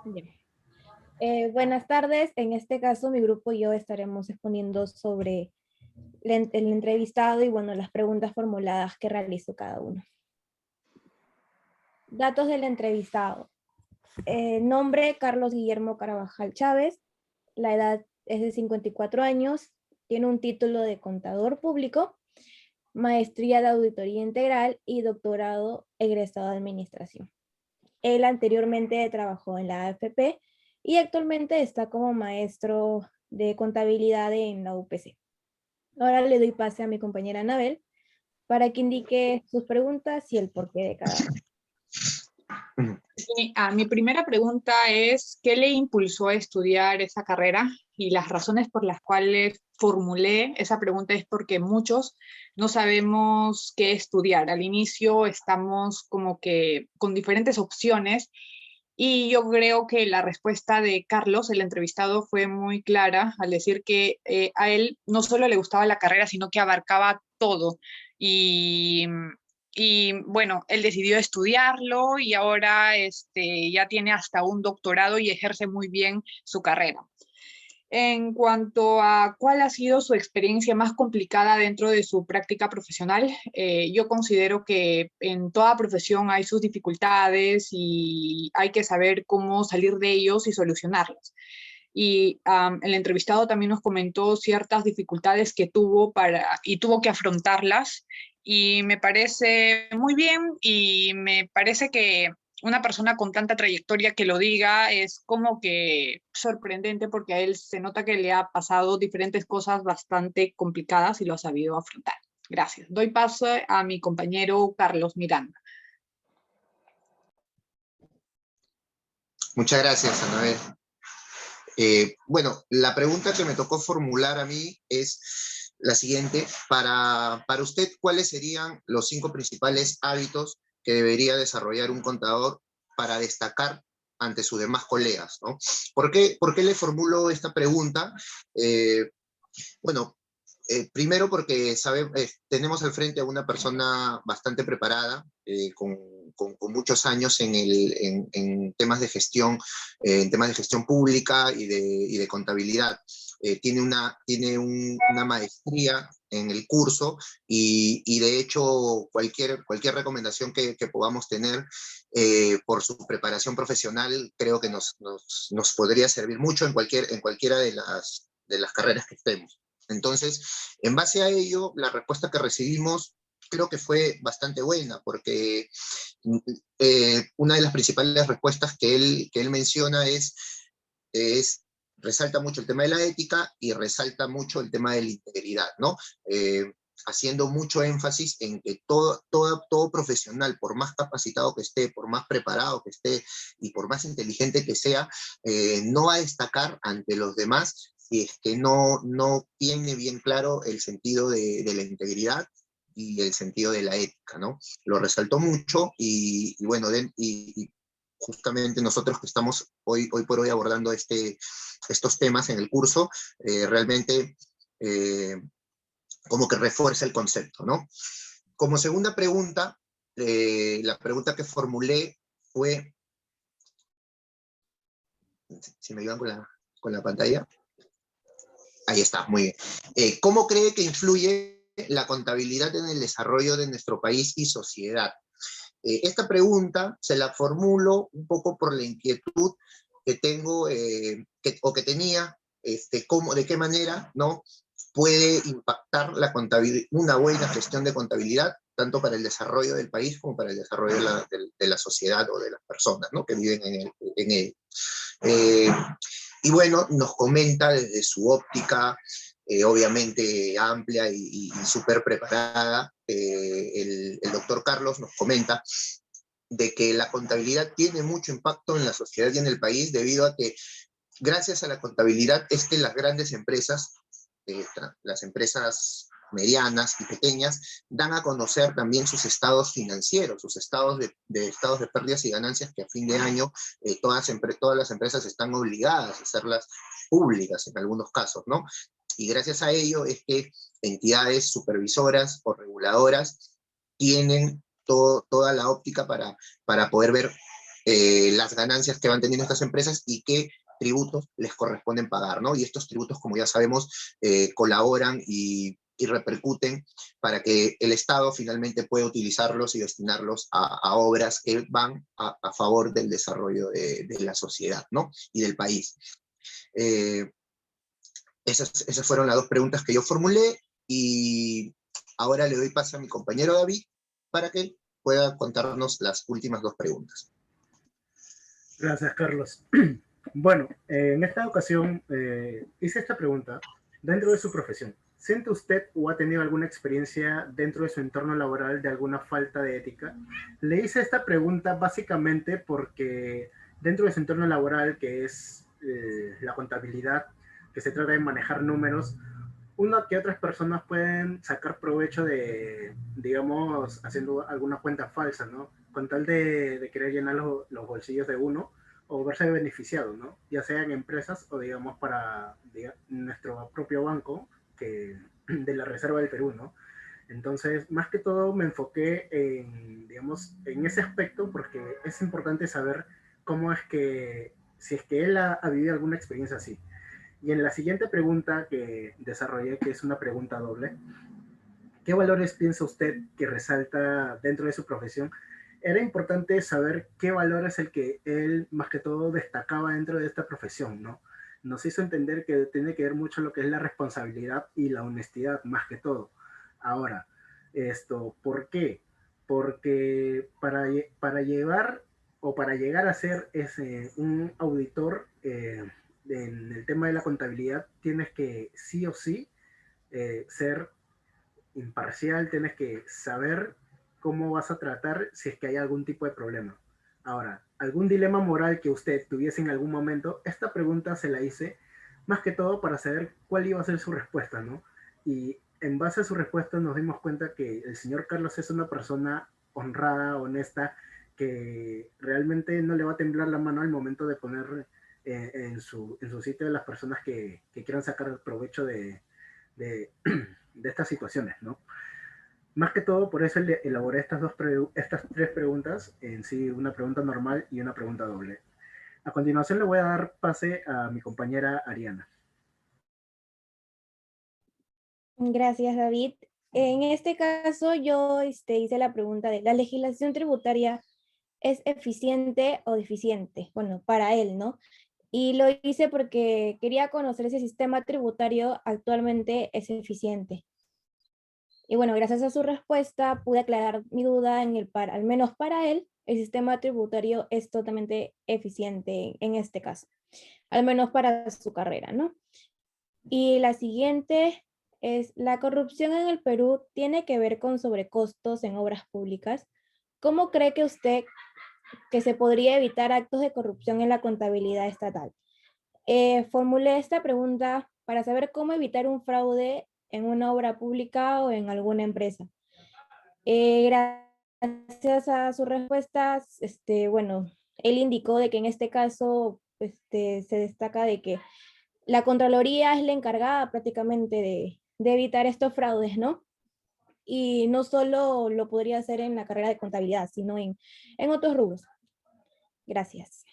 Bien. Buenas tardes. En este caso, mi grupo y yo estaremos exponiendo sobre el entrevistado y, bueno, las preguntas formuladas que realizó cada uno. Datos del entrevistado. Nombre, Carlos Guillermo Carabajal Chávez. La edad es de 54 años. Tiene un título de contador público, maestría de auditoría integral y doctorado egresado de administración. Él anteriormente trabajó en la AFP y actualmente está como maestro de contabilidad en la UPC. Ahora le doy pase a mi compañera Anabel para que indique sus preguntas y el porqué de cada una. Mi primera pregunta es, ¿qué le impulsó a estudiar esa carrera? Y las razones por las cuales formulé esa pregunta es porque muchos no sabemos qué estudiar. Al inicio estamos como que con diferentes opciones y yo creo que la respuesta de Carlos, el entrevistado, fue muy clara al decir que a él no solo le gustaba la carrera, sino que abarcaba todo. Y bueno, él decidió estudiarlo y ahora ya tiene hasta un doctorado y ejerce muy bien su carrera. En cuanto a cuál ha sido su experiencia más complicada dentro de su práctica profesional, yo considero que en toda profesión hay sus dificultades y hay que saber cómo salir de ellos y solucionarlas. Y el entrevistado también nos comentó ciertas dificultades que tuvo y tuvo que afrontarlas, y me parece muy bien, y me parece que una persona con tanta trayectoria que lo diga es como que sorprendente, porque a él se nota que le ha pasado diferentes cosas bastante complicadas y lo ha sabido afrontar. Gracias. Doy paso a mi compañero Carlos Miranda. Muchas gracias, Anabel. Bueno, la pregunta que me tocó formular a mí es la siguiente. Para usted, ¿cuáles serían los 5 principales hábitos que debería desarrollar un contador para destacar ante sus demás colegas, ¿no? ¿Por qué le formulo esta pregunta? Bueno, primero porque tenemos al frente a una persona bastante preparada, con muchos años en temas de gestión, en temas de gestión pública y de contabilidad. Tiene una maestría en el curso y de hecho cualquier recomendación que podamos tener por su preparación profesional creo que nos podría servir mucho en cualquiera de las carreras que estemos. Entonces, en base a ello, la respuesta que recibimos creo que fue bastante buena, porque una de las principales respuestas que él menciona resalta mucho el tema de la ética y resalta mucho el tema de la integridad, ¿no? Haciendo mucho énfasis en que todo profesional, por más capacitado que esté, por más preparado que esté y por más inteligente que sea, no va a destacar ante los demás si es que no tiene bien claro el sentido de la integridad y el sentido de la ética, ¿no? Lo resaltó mucho y bueno, y justamente nosotros que estamos hoy por hoy abordando estos temas en el curso, realmente como que refuerza el concepto, ¿no? Como segunda pregunta, la pregunta que formulé fue, si me ayudan con la pantalla. Ahí está, muy bien. ¿Cómo cree que influye la contabilidad en el desarrollo de nuestro país y sociedad? Esta pregunta se la formulo un poco por la inquietud que tengo, o que tenía, de qué manera, ¿no?, puede impactar una buena gestión de contabilidad, tanto para el desarrollo del país como para el desarrollo de la sociedad o de las personas, ¿no?, que viven en él. Y bueno, nos comenta desde su óptica, obviamente amplia y súper preparada, el doctor Carlos nos comenta de que la contabilidad tiene mucho impacto en la sociedad y en el país, debido a que gracias a la contabilidad es que las grandes empresas, las empresas medianas y pequeñas, dan a conocer también sus estados financieros, sus estados de pérdidas y ganancias, que a fin de año todas las empresas están obligadas a hacerlas públicas en algunos casos, ¿no? Y gracias a ello es que entidades supervisoras o reguladoras tienen toda la óptica para poder ver las ganancias que van teniendo estas empresas y qué tributos les corresponden pagar, ¿no? Y estos tributos, como ya sabemos, colaboran y repercuten para que el Estado finalmente pueda utilizarlos y destinarlos a obras que van a favor del desarrollo de la sociedad, ¿no? Y del país. Esas fueron las dos preguntas que yo formulé y ahora le doy paso a mi compañero David para que pueda contarnos las últimas dos preguntas. Gracias, Carlos. Bueno, en esta ocasión hice esta pregunta dentro de su profesión. ¿Siente usted o ha tenido alguna experiencia dentro de su entorno laboral de alguna falta de ética? Le hice esta pregunta básicamente porque dentro de su entorno laboral, que es la contabilidad, que se trata de manejar números, una que otras personas pueden sacar provecho de, digamos, haciendo alguna cuenta falsa, ¿no? Con tal de querer llenar los bolsillos de uno o verse beneficiado, ¿no? Ya sea en empresas o, digamos, para nuestro propio banco, que de la Reserva del Perú, ¿no? Entonces, más que todo me enfoqué en, digamos, en ese aspecto porque es importante saber cómo es que, si es que él ha vivido alguna experiencia así. Y en la siguiente pregunta que desarrollé, que es una pregunta doble, ¿qué valores piensa usted que resalta dentro de su profesión? Era importante saber qué valor es el que él más que todo destacaba dentro de esta profesión, ¿no? Nos hizo entender que tiene que ver mucho lo que es la responsabilidad y la honestidad, más que todo. Ahora, ¿por qué? Porque para llevar o para llegar a ser un auditor en el tema de la contabilidad, tienes que sí o sí ser imparcial, tienes que saber cómo vas a tratar si es que hay algún tipo de problema. Ahora, algún dilema moral que usted tuviese en algún momento, esta pregunta se la hice más que todo para saber cuál iba a ser su respuesta, ¿no? Y en base a su respuesta nos dimos cuenta que el señor Carlos es una persona honrada, honesta, que realmente no le va a temblar la mano al momento de poner en su sitio a las personas que quieran sacar provecho de, de estas situaciones, ¿no? Más que todo, por eso elaboré estas tres preguntas, en sí, una pregunta normal y una pregunta doble. A continuación le voy a dar pase a mi compañera Ariana. Gracias, David. En este caso, yo hice la pregunta de, ¿la legislación tributaria es eficiente o deficiente? Bueno, para él, ¿no? Y lo hice porque quería conocer si el sistema tributario actualmente es eficiente. Y bueno, gracias a su respuesta pude aclarar mi duda al menos para él, el sistema tributario es totalmente eficiente en este caso, al menos para su carrera, ¿no? Y la siguiente es, ¿la corrupción en el Perú tiene que ver con sobrecostos en obras públicas? ¿Cómo cree que usted que se podría evitar actos de corrupción en la contabilidad estatal? Formulé esta pregunta para saber cómo evitar un fraude en una obra pública o en alguna empresa. Gracias a sus respuestas, bueno, él indicó de que en este caso se destaca de que la Contraloría es la encargada prácticamente de evitar estos fraudes, ¿no? Y no solo lo podría hacer en la carrera de contabilidad, sino en otros rubros. Gracias.